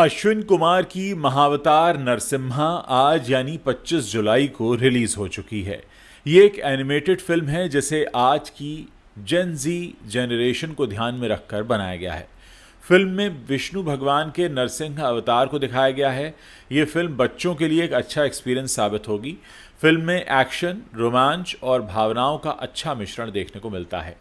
अश्विन कुमार की महावतार नरसिम्हा आज यानी 25 जुलाई को रिलीज हो चुकी है। ये एक एनिमेटेड फिल्म है जिसे आज की जेन जी जनरेशन को ध्यान में रखकर बनाया गया है। फिल्म में विष्णु भगवान के नरसिंह अवतार को दिखाया गया है। ये फिल्म बच्चों के लिए एक अच्छा एक्सपीरियंस साबित होगी। फिल्म में एक्शन, रोमांच और भावनाओं का अच्छा मिश्रण देखने को मिलता है।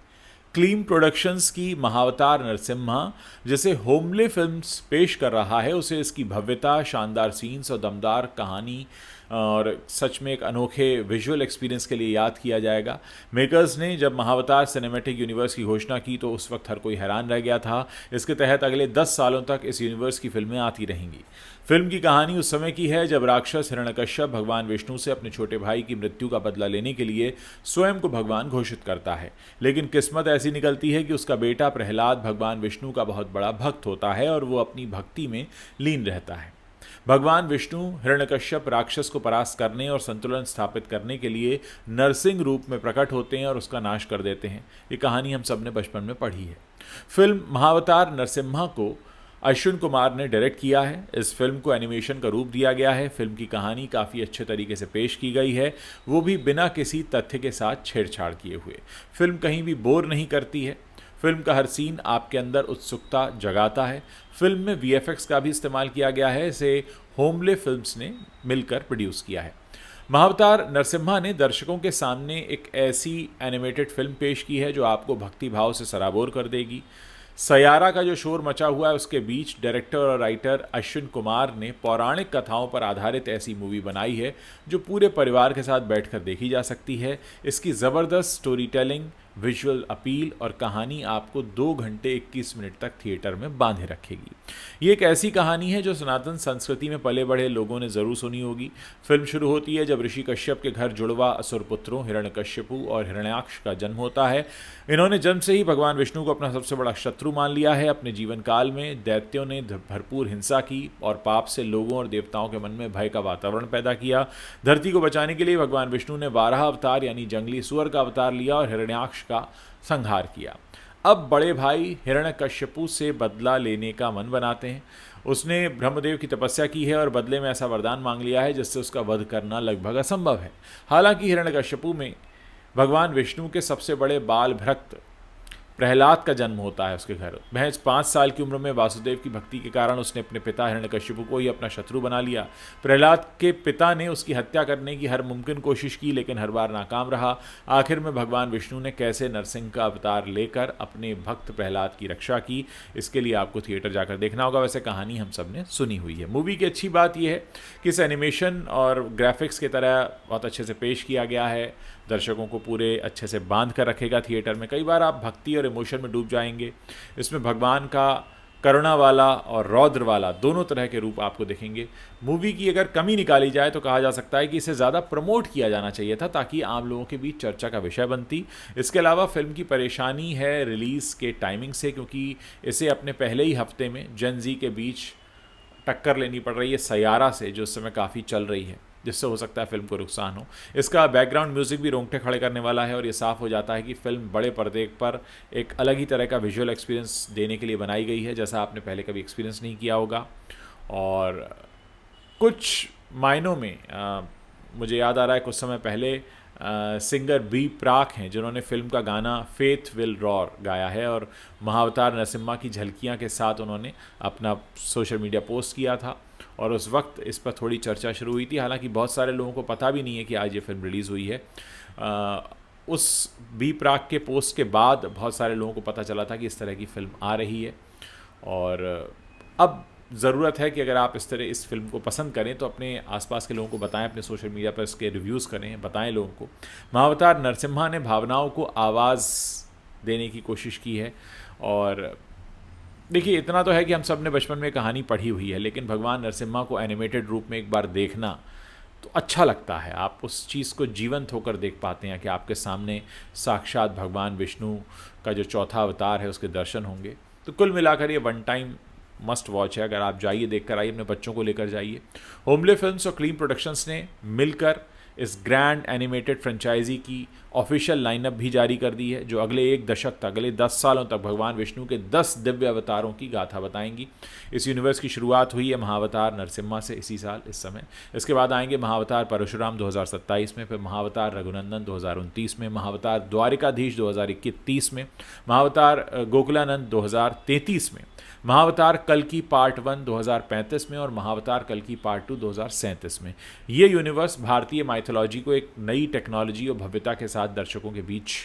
क्लीम प्रोडक्शंस की महावतार नरसिम्हा जिसे होमले फिल्म्स पेश कर रहा है, उसे इसकी भव्यता, शानदार सीन्स और दमदार कहानी और सच में एक अनोखे विजुअल एक्सपीरियंस के लिए याद किया जाएगा। मेकर्स ने जब महावतार सिनेमैटिक यूनिवर्स की घोषणा की तो उस वक्त हर कोई हैरान रह गया था। इसके तहत अगले 10 सालों तक इस यूनिवर्स की फिल्में आती रहेंगी। फिल्म की कहानी उस समय की है जब राक्षस हिरण्यकश्यप भगवान विष्णु से अपने छोटे भाई की मृत्यु का बदला लेने के लिए स्वयं को भगवान घोषित करता है। लेकिन किस्मत ऐसी निकलती है कि उसका बेटा प्रहलाद भगवान विष्णु का बहुत बड़ा भक्त होता है और वो अपनी भक्ति में लीन रहता है। भगवान विष्णु हिरण्यकश्यप राक्षस को परास्त करने और संतुलन स्थापित करने के लिए नरसिंह रूप में प्रकट होते हैं और उसका नाश कर देते हैं। ये कहानी हम सब ने बचपन में पढ़ी है। फिल्म महावतार नरसिम्हा को अश्विन कुमार ने डायरेक्ट किया है। इस फिल्म को एनिमेशन का रूप दिया गया है। फिल्म की कहानी काफ़ी अच्छे तरीके से पेश की गई है, वो भी बिना किसी तथ्य के साथ छेड़छाड़ किए हुए। फिल्म कहीं भी बोर नहीं करती है। फिल्म का हर सीन आपके अंदर उत्सुकता जगाता है। फिल्म में वीएफएक्स का भी इस्तेमाल किया गया है। इसे होमले फिल्म्स ने मिलकर प्रोड्यूस किया है। महावतार नरसिम्हा ने दर्शकों के सामने एक ऐसी एनिमेटेड फिल्म पेश की है जो आपको भक्ति भाव से सराबोर कर देगी। सयारा का जो शोर मचा हुआ है उसके बीच डायरेक्टर और राइटर अश्विन कुमार ने पौराणिक कथाओं पर आधारित ऐसी मूवी बनाई है जो पूरे परिवार के साथ बैठकर देखी जा सकती है। इसकी ज़बरदस्त स्टोरी टेलिंग, विजुअल अपील और कहानी आपको 2 घंटे 21 मिनट तक थिएटर में बांधे रखेगी। ये एक ऐसी कहानी है जो सनातन संस्कृति में पले बढ़े लोगों ने ज़रूर सुनी होगी। फिल्म शुरू होती है जब ऋषि कश्यप के घर जुड़वा असुर पुत्रों हिरण्यकश्यपु और हिरण्याक्ष का जन्म होता है। इन्होंने जन्म से ही भगवान विष्णु को अपना सबसे बड़ा शत्रु मान लिया है। अपने जीवन काल में दैत्यों ने भरपूर हिंसा की और पाप से लोगों और देवताओं के मन में भय का वातावरण पैदा किया। धरती को बचाने के लिए भगवान विष्णु ने 12 अवतार यानी जंगली सुअर का अवतार लिया और हिरण्याक्ष का संहार किया। अब बड़े भाई हिरण्यकश्यपु से बदला लेने का मन बनाते हैं। उसने ब्रह्मदेव की तपस्या की है और बदले में ऐसा वरदान मांग लिया है जिससे उसका वध करना लगभग असंभव है। हालांकि हिरण्यकश्यपु में भगवान विष्णु के सबसे बड़े बाल भक्त प्रहलाद का जन्म होता है उसके घर। महज 5 साल की उम्र में वासुदेव की भक्ति के कारण उसने अपने पिता हिरण्यकश्यपु को ही अपना शत्रु बना लिया। प्रहलाद के पिता ने उसकी हत्या करने की हर मुमकिन कोशिश की लेकिन हर बार नाकाम रहा। आखिर में भगवान विष्णु ने कैसे नरसिंह का अवतार लेकर अपने भक्त प्रहलाद की रक्षा की, इसके लिए आपको थिएटर जाकर देखना होगा। वैसे कहानी हम सब ने सुनी हुई है। मूवी की अच्छी बात यह है कि इस एनिमेशन और ग्राफिक्स की तरह बहुत अच्छे से पेश किया गया है। दर्शकों को पूरे अच्छे से बांध कर रखेगा थिएटर में। कई बार आप भक्ति और इमोशन में डूब जाएंगे। इसमें भगवान का करुणा वाला और रौद्र वाला दोनों तरह के रूप आपको दिखेंगे। मूवी की अगर कमी निकाली जाए तो कहा जा सकता है कि इसे ज़्यादा प्रमोट किया जाना चाहिए था ताकि आम लोगों के बीच चर्चा का विषय बनती। इसके अलावा फिल्म की परेशानी है रिलीज़ के टाइमिंग से, क्योंकि इसे अपने पहले ही हफ्ते में जेन जी के बीच टक्कर लेनी पड़ रही है सयारा से, जो इस समय काफ़ी चल रही है, जिससे हो सकता है फिल्म को नुकसान हो। इसका बैकग्राउंड म्यूज़िक भी रोंगटे खड़े करने वाला है और ये साफ हो जाता है कि फिल्म बड़े पर्दे पर एक अलग ही तरह का विजुअल एक्सपीरियंस देने के लिए बनाई गई है जैसा आपने पहले कभी एक्सपीरियंस नहीं किया होगा। और कुछ मायनों में मुझे याद आ रहा है कुछ समय पहले सिंगर बी प्राक हैं जिन्होंने फिल्म का गाना फेथ विल रॉर गाया है और महावतार नरसिम्हा की झलकियां के साथ उन्होंने अपना सोशल मीडिया पोस्ट किया था और उस वक्त इस पर थोड़ी चर्चा शुरू हुई थी। हालांकि बहुत सारे लोगों को पता भी नहीं है कि आज ये फिल्म रिलीज़ हुई है। उस बी प्राक के पोस्ट के बाद बहुत सारे लोगों को पता चला था कि इस तरह की फ़िल्म आ रही है और अब ज़रूरत है कि अगर आप इस तरह इस फिल्म को पसंद करें तो अपने आसपास के लोगों को बताएं, अपने सोशल मीडिया पर इसके रिव्यूज़ करें, बताएं लोगों को। महावतार नरसिम्हा ने भावनाओं को आवाज़ देने की कोशिश की है और देखिए इतना तो है कि हम सब ने बचपन में कहानी पढ़ी हुई है, लेकिन भगवान नरसिम्हा को एनिमेटेड रूप में एक बार देखना तो अच्छा लगता है। आप उस चीज़ को जीवंत होकर देख पाते हैं कि आपके सामने साक्षात भगवान विष्णु का जो चौथा अवतार है उसके दर्शन होंगे। तो कुल मिलाकर ये वन टाइम मस्ट वॉच है। अगर आप जाइए, देखकर आइए, अपने बच्चों को लेकर जाइए। होमले फिल्म्स और क्लीम प्रोडक्शंस ने मिलकर इस ग्रैंड एनिमेटेड फ्रेंचाइजी की ऑफिशियल लाइनअप भी जारी कर दी है, जो अगले 1 दशक तक, अगले 10 सालों तक भगवान विष्णु के 10 दिव्य अवतारों की गाथा बताएंगी। इस यूनिवर्स की शुरुआत हुई है महाअवतार नरसिम्हा से इसी साल इस समय। इसके बाद आएंगे महाअवतार परशुराम 2027 में, फिर महाअवतार रघुनंदन 2029 में, महाअवतार द्वारिकाधीश 2031 में, महाअवतार गोकुलानंद 2033 में, महाअवतार कल्कि पार्ट 1 2035 में और महाअवतार कल्कि पार्ट 2 2037 में। ये यूनिवर्स भारतीय माइथोलॉजी को एक नई टेक्नोलॉजी और भव्यता के साथ दर्शकों के बीच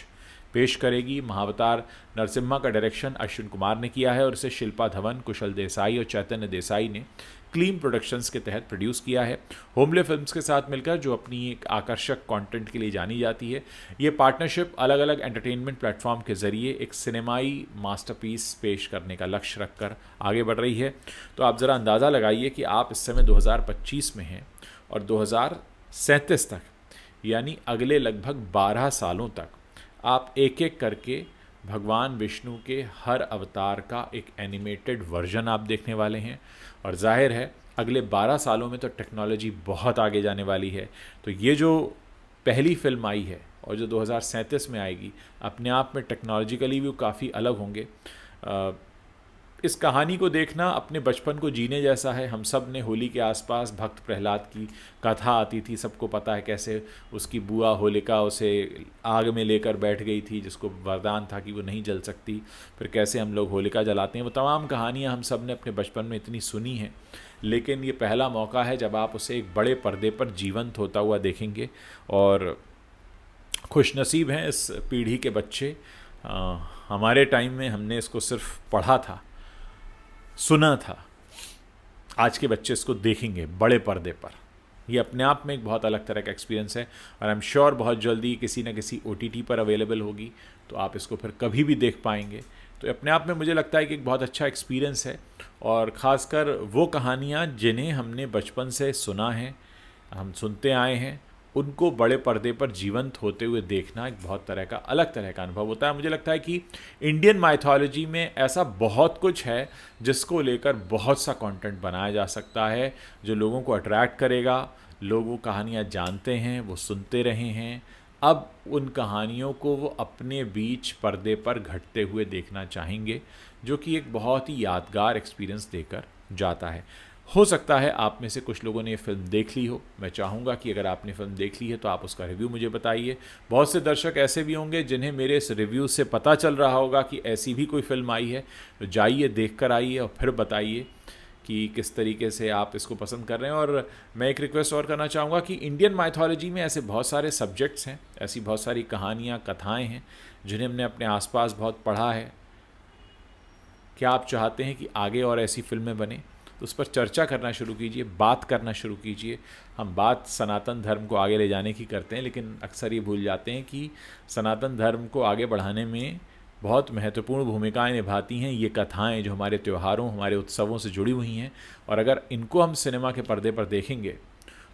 पेश करेगी। महाअवतार नरसिम्हा का डायरेक्शन अश्विन कुमार ने किया है और इसे शिल्पा धवन, कुशल देसाई और चैतन्य देसाई ने क्लीन प्रोडक्शंस के तहत प्रोड्यूस किया है, होमले फिल्म्स के साथ मिलकर, जो अपनी एक आकर्षक कंटेंट के लिए जानी जाती है। ये पार्टनरशिप अलग अलग एंटरटेनमेंट प्लेटफॉर्म के जरिए एक सिनेमाई मास्टरपीस पेश करने का लक्ष्य रखकर आगे बढ़ रही है। तो आप ज़रा अंदाज़ा लगाइए कि आप इस समय 2025 में हैं और 2037 तक, यानी अगले लगभग 12 सालों तक आप एक एक करके भगवान विष्णु के हर अवतार का एक एनिमेटेड वर्जन आप देखने वाले हैं। और जाहिर है अगले 12 सालों में तो टेक्नोलॉजी बहुत आगे जाने वाली है। तो ये जो पहली फिल्म आई है और जो 2037 में आएगी, अपने आप में टेक्नोलॉजिकली भी काफ़ी अलग होंगे। इस कहानी को देखना अपने बचपन को जीने जैसा है। हम सब ने होली के आसपास भक्त प्रहलाद की कथा आती थी, सबको पता है कैसे उसकी बुआ होलिका उसे आग में लेकर बैठ गई थी, जिसको वरदान था कि वो नहीं जल सकती, फिर कैसे हम लोग होलिका जलाते हैं। वो तमाम कहानियाँ हम सब ने अपने बचपन में इतनी सुनी हैं, लेकिन ये पहला मौका है जब आप उसे एक बड़े पर्दे पर जीवंत होता हुआ देखेंगे। और खुशनसीब हैं इस पीढ़ी के बच्चे। हमारे टाइम में हमने इसको सिर्फ पढ़ा था, सुना था, आज के बच्चे इसको देखेंगे बड़े पर्दे पर। ये अपने आप में एक बहुत अलग तरह का एक्सपीरियंस है और आई एम श्योर बहुत जल्दी किसी न किसी OTT पर अवेलेबल होगी, तो आप इसको फिर कभी भी देख पाएंगे। तो अपने आप में मुझे लगता है कि एक बहुत अच्छा एक्सपीरियंस है। और ख़ासकर वो कहानियाँ जिन्हें हमने बचपन से सुना है, हम सुनते आए हैं, उनको बड़े पर्दे पर जीवंत होते हुए देखना एक बहुत तरह का अलग तरह का अनुभव होता है। मुझे लगता है कि इंडियन माइथोलॉजी में ऐसा बहुत कुछ है जिसको लेकर बहुत सा कंटेंट बनाया जा सकता है, जो लोगों को अट्रैक्ट करेगा। लोग वो कहानियाँ जानते हैं, वो सुनते रहे हैं, अब उन कहानियों को वो अपने बीच पर्दे पर घटते हुए देखना चाहेंगे, जो कि एक बहुत ही यादगार एक्सपीरियंस देकर जाता है। हो सकता है आप में से कुछ लोगों ने ये फिल्म देख ली हो। मैं चाहूँगा कि अगर आपने फिल्म देख ली है तो आप उसका रिव्यू मुझे बताइए। बहुत से दर्शक ऐसे भी होंगे जिन्हें मेरे इस रिव्यू से पता चल रहा होगा कि ऐसी भी कोई फिल्म आई है, तो जाइए देख कर आइए और फिर बताइए कि किस तरीके से आप इसको पसंद कर रहे हैं। और मैं एक रिक्वेस्ट और करना चाहूँगा कि इंडियन माइथोलॉजी में ऐसे बहुत सारे सब्जेक्ट्स हैं, ऐसी बहुत सारी कहानियाँ, कथाएँ हैं जिन्हें हमने अपने आसपास बहुत पढ़ा है। क्या आप चाहते हैं कि आगे और ऐसी फिल्में बने? तो उस पर चर्चा करना शुरू कीजिए, बात करना शुरू कीजिए। हम बात सनातन धर्म को आगे ले जाने की करते हैं, लेकिन अक्सर ये भूल जाते हैं कि सनातन धर्म को आगे बढ़ाने में बहुत महत्वपूर्ण भूमिकाएं निभाती हैं ये कथाएं, जो हमारे त्योहारों, हमारे उत्सवों से जुड़ी हुई हैं। और अगर इनको हम सिनेमा के पर्दे पर देखेंगे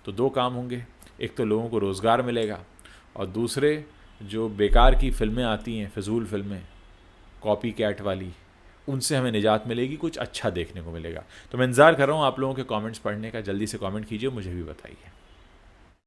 तो 2 काम होंगे। एक तो लोगों को रोज़गार मिलेगा, और दूसरे जो बेकार की फिल्में आती हैं, फिजूल फिल्में, कॉपी कैट वाली, उनसे हमें निजात मिलेगी, कुछ अच्छा देखने को मिलेगा। तो मैं इंतज़ार कर रहा हूँ आप लोगों के कमेंट्स पढ़ने का। जल्दी से कमेंट कीजिए, मुझे भी बताइए।